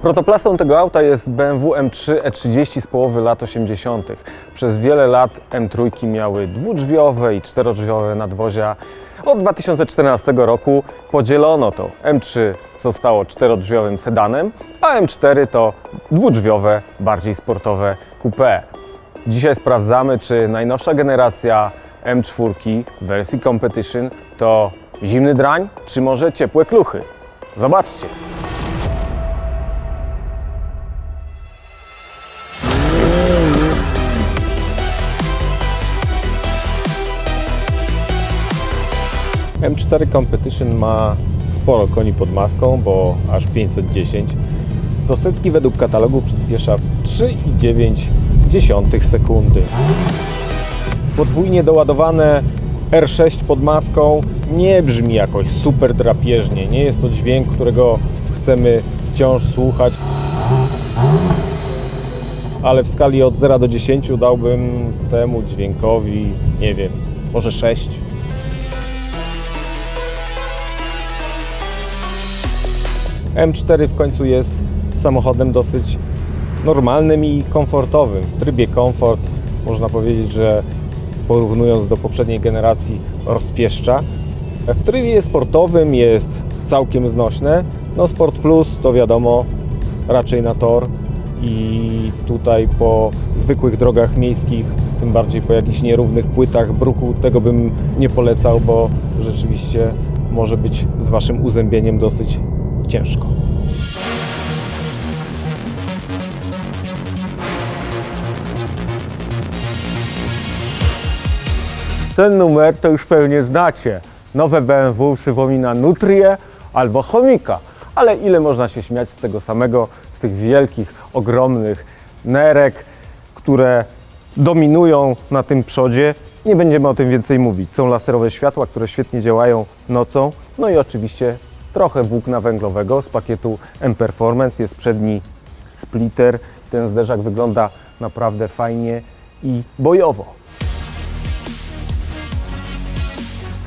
Protoplasą tego auta jest BMW M3 E30 z połowy lat 80. Przez wiele lat M3 miały dwudrzwiowe i czterodrzwiowe nadwozia. Od 2014 roku podzielono to. M3 zostało czterodrzwiowym sedanem, a M4 to dwudrzwiowe, bardziej sportowe coupé. Dzisiaj sprawdzamy, czy najnowsza generacja M4 w wersji Competition to zimny drań, czy może ciepłe kluchy. Zobaczcie! M4 Competition ma sporo koni pod maską, bo aż 510. Do setki według katalogu przyspiesza w 3,9 sekundy. Podwójnie doładowane R6 pod maską nie brzmi jakoś super drapieżnie. Nie jest to dźwięk, którego chcemy wciąż słuchać. Ale w skali od 0 do 10 dałbym temu dźwiękowi, nie wiem, może 6. M4 w końcu jest samochodem dosyć normalnym i komfortowym. W trybie komfort można powiedzieć, że porównując do poprzedniej generacji rozpieszcza. W trybie sportowym jest całkiem znośne. No Sport Plus to wiadomo raczej na tor i tutaj po zwykłych drogach miejskich, tym bardziej po jakichś nierównych płytach bruku, tego bym nie polecał, bo rzeczywiście może być z Waszym uzębieniem dosyć ciężko. Ten numer to już pewnie znacie. Nowe BMW przypomina Nutrię albo Chomika. Ale ile można się śmiać z tego samego, z tych wielkich, ogromnych nerek, które dominują na tym przodzie. Nie będziemy o tym więcej mówić. Są laserowe światła, które świetnie działają nocą. No i oczywiście trochę włókna węglowego z pakietu M-Performance. Jest przedni splitter. Ten zderzak wygląda naprawdę fajnie i bojowo.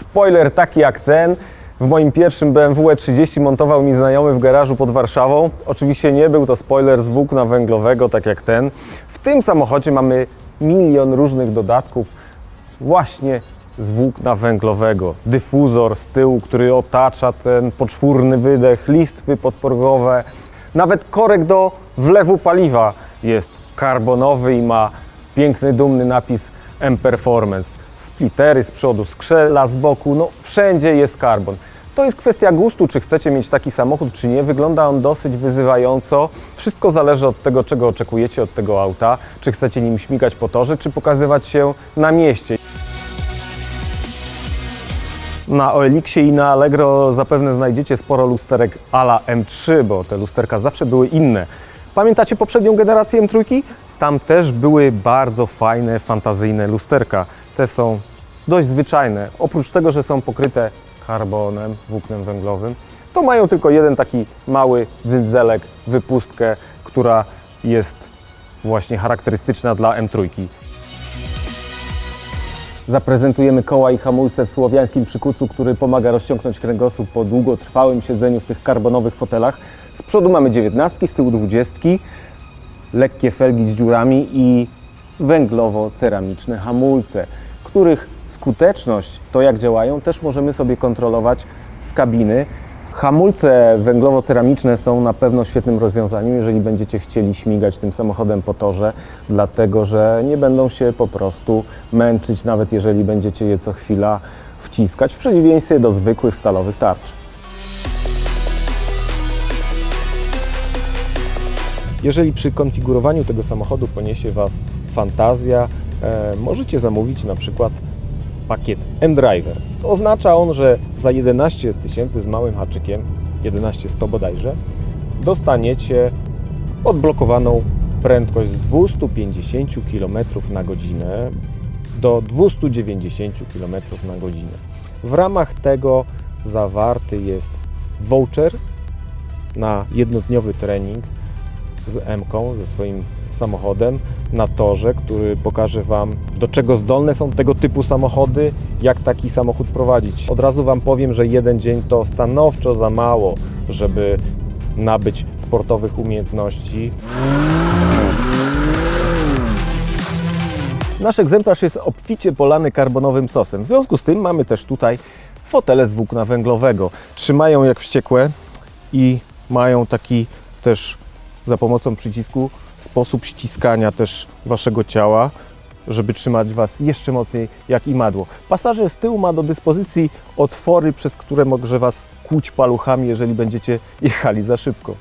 Spoiler taki jak ten. W moim pierwszym BMW E30 montował mi znajomy w garażu pod Warszawą. Oczywiście nie był to spoiler z włókna węglowego, tak jak ten. W tym samochodzie mamy milion różnych dodatków właśnie z włókna węglowego. Dyfuzor z tyłu, który otacza ten poczwórny wydech, listwy podprogowe. Nawet korek do wlewu paliwa jest karbonowy i ma piękny, dumny napis M-Performance. Splittery z przodu, skrzela z boku, no wszędzie jest karbon. To jest kwestia gustu, czy chcecie mieć taki samochód, czy nie. Wygląda on dosyć wyzywająco. Wszystko zależy od tego, czego oczekujecie od tego auta. Czy chcecie nim śmigać po torze, czy pokazywać się na mieście. Na OLX-ie i na Allegro zapewne znajdziecie sporo lusterek a la M3, bo te lusterka zawsze były inne. Pamiętacie poprzednią generację M3? Tam też były bardzo fajne, fantazyjne lusterka. Te są dość zwyczajne. Oprócz tego, że są pokryte karbonem, włóknem węglowym, to mają tylko jeden taki mały dzyndzelek, wypustkę, która jest właśnie charakterystyczna dla M3. Zaprezentujemy koła i hamulce w słowiańskim przykucu, który pomaga rozciągnąć kręgosłup po długotrwałym siedzeniu w tych karbonowych fotelach. Z przodu mamy 19, z tyłu 20, lekkie felgi z dziurami i węglowo-ceramiczne hamulce, których skuteczność, to jak działają, też możemy sobie kontrolować z kabiny. Hamulce węglowo-ceramiczne są na pewno świetnym rozwiązaniem, jeżeli będziecie chcieli śmigać tym samochodem po torze, dlatego że nie będą się po prostu męczyć, nawet jeżeli będziecie je co chwila wciskać, w przeciwieństwie do zwykłych stalowych tarcz. Jeżeli przy konfigurowaniu tego samochodu poniesie Was fantazja, możecie zamówić na przykład pakiet M-Driver. To oznacza on, że za 11 000 z małym haczykiem, 11 100 bodajże, dostaniecie odblokowaną prędkość z 250 km na godzinę do 290 km na godzinę. W ramach tego zawarty jest voucher na jednodniowy trening z M-ką, ze swoim samochodem na torze, który pokaże Wam, do czego zdolne są tego typu samochody, jak taki samochód prowadzić. Od razu Wam powiem, że jeden dzień to stanowczo za mało, żeby nabyć sportowych umiejętności. Nasz egzemplarz jest obficie polany karbonowym sosem. W związku z tym mamy też tutaj fotele z włókna węglowego. Trzymają jak wściekłe i mają taki też za pomocą przycisku sposób ściskania też Waszego ciała, żeby trzymać Was jeszcze mocniej jak imadło. Pasażer z tyłu ma do dyspozycji otwory, przez które może Was kłuć paluchami, jeżeli będziecie jechali za szybko.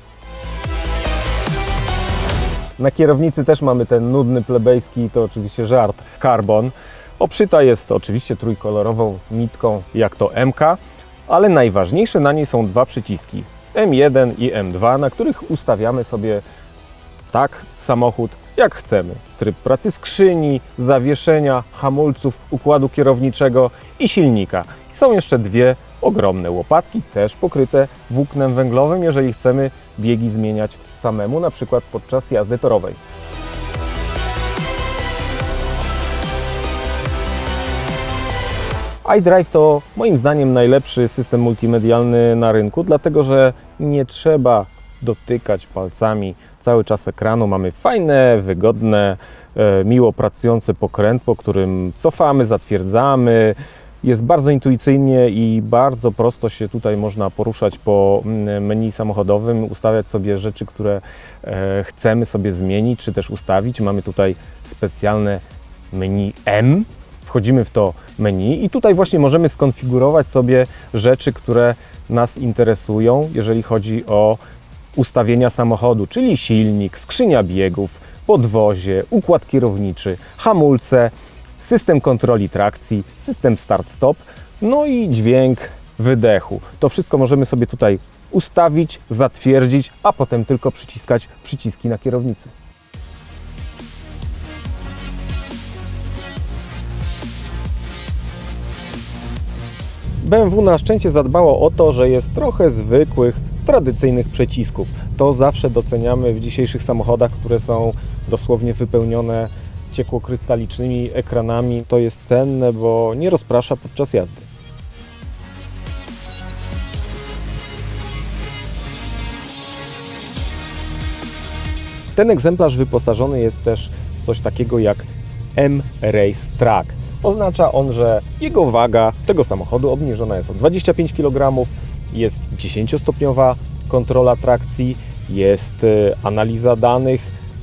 Na kierownicy też mamy ten nudny, plebejski, to oczywiście żart, karbon. Obszyta jest oczywiście trójkolorową nitką, jak to MK, ale najważniejsze na niej są dwa przyciski, M1 i M2, na których ustawiamy sobie tak samochód, jak chcemy. Tryb pracy skrzyni, zawieszenia, hamulców, układu kierowniczego i silnika. Są jeszcze dwie ogromne łopatki, też pokryte włóknem węglowym, jeżeli chcemy biegi zmieniać samemu, na przykład podczas jazdy torowej. iDrive to moim zdaniem najlepszy system multimedialny na rynku, dlatego że nie trzeba dotykać palcami cały czas ekranu. Mamy fajne, wygodne, miło pracujące pokrętło, którym cofamy, zatwierdzamy. Jest bardzo intuicyjnie i bardzo prosto się tutaj można poruszać po menu samochodowym, ustawiać sobie rzeczy, które chcemy sobie zmienić, czy też ustawić. Mamy tutaj specjalne menu M. Wchodzimy w to menu i tutaj właśnie możemy skonfigurować sobie rzeczy, które nas interesują, jeżeli chodzi o ustawienia samochodu, czyli silnik, skrzynia biegów, podwozie, układ kierowniczy, hamulce, system kontroli trakcji, system start-stop, no i dźwięk wydechu. To wszystko możemy sobie tutaj ustawić, zatwierdzić, a potem tylko przyciskać przyciski na kierownicy. BMW na szczęście zadbało o to, że jest trochę zwykłych, tradycyjnych przycisków. To zawsze doceniamy w dzisiejszych samochodach, które są dosłownie wypełnione ciekłokrystalicznymi ekranami. To jest cenne, bo nie rozprasza podczas jazdy. Ten egzemplarz wyposażony jest też w coś takiego jak M-Race Track. Oznacza on, że jego waga tego samochodu obniżona jest o 25 kg, jest 10-stopniowa kontrola trakcji, jest analiza danych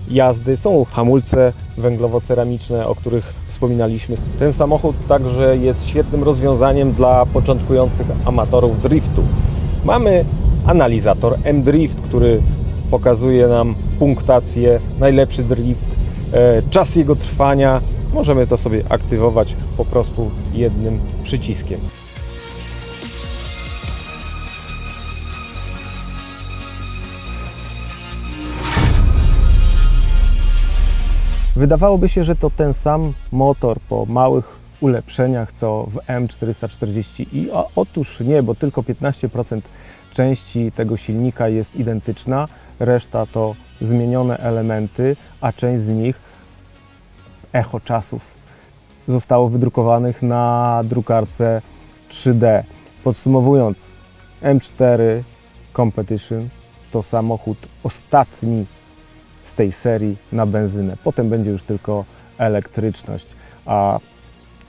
jazdy, są hamulce węglowo-ceramiczne, o których wspominaliśmy. Ten samochód także jest świetnym rozwiązaniem dla początkujących amatorów driftu. Mamy analizator M-Drift, który pokazuje nam punktację, najlepszy drift, czas jego trwania. Możemy to sobie aktywować po prostu jednym przyciskiem. Wydawałoby się, że to ten sam motor po małych ulepszeniach co w M440i, a otóż nie, bo tylko 15% części tego silnika jest identyczna, reszta to zmienione elementy, a część z nich echo czasów zostało wydrukowanych na drukarce 3D. Podsumowując, M4 Competition to samochód ostatni z tej serii na benzynę. Potem będzie już tylko elektryczność. A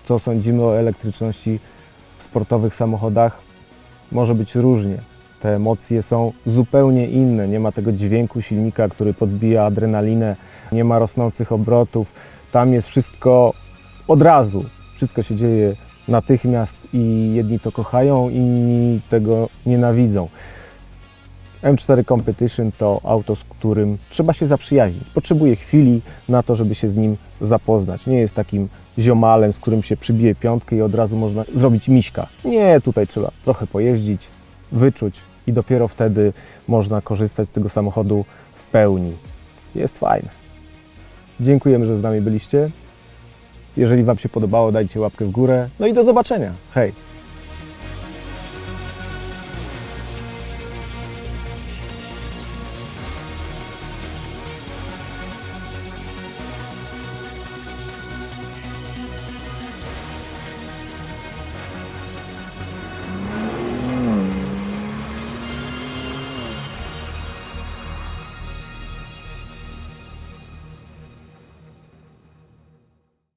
co sądzimy o elektryczności w sportowych samochodach? Może być różnie. Te emocje są zupełnie inne. Nie ma tego dźwięku silnika, który podbija adrenalinę. Nie ma rosnących obrotów. Tam jest wszystko od razu. Wszystko się dzieje natychmiast i jedni to kochają, inni tego nienawidzą. M4 Competition to auto, z którym trzeba się zaprzyjaźnić. Potrzebuje chwili na to, żeby się z nim zapoznać. Nie jest takim ziomalem, z którym się przybije piątkę i od razu można zrobić miśka. Nie, tutaj trzeba trochę pojeździć, wyczuć i dopiero wtedy można korzystać z tego samochodu w pełni. Jest fajne. Dziękujemy, że z nami byliście. Jeżeli Wam się podobało, dajcie łapkę w górę. No i do zobaczenia. Hej!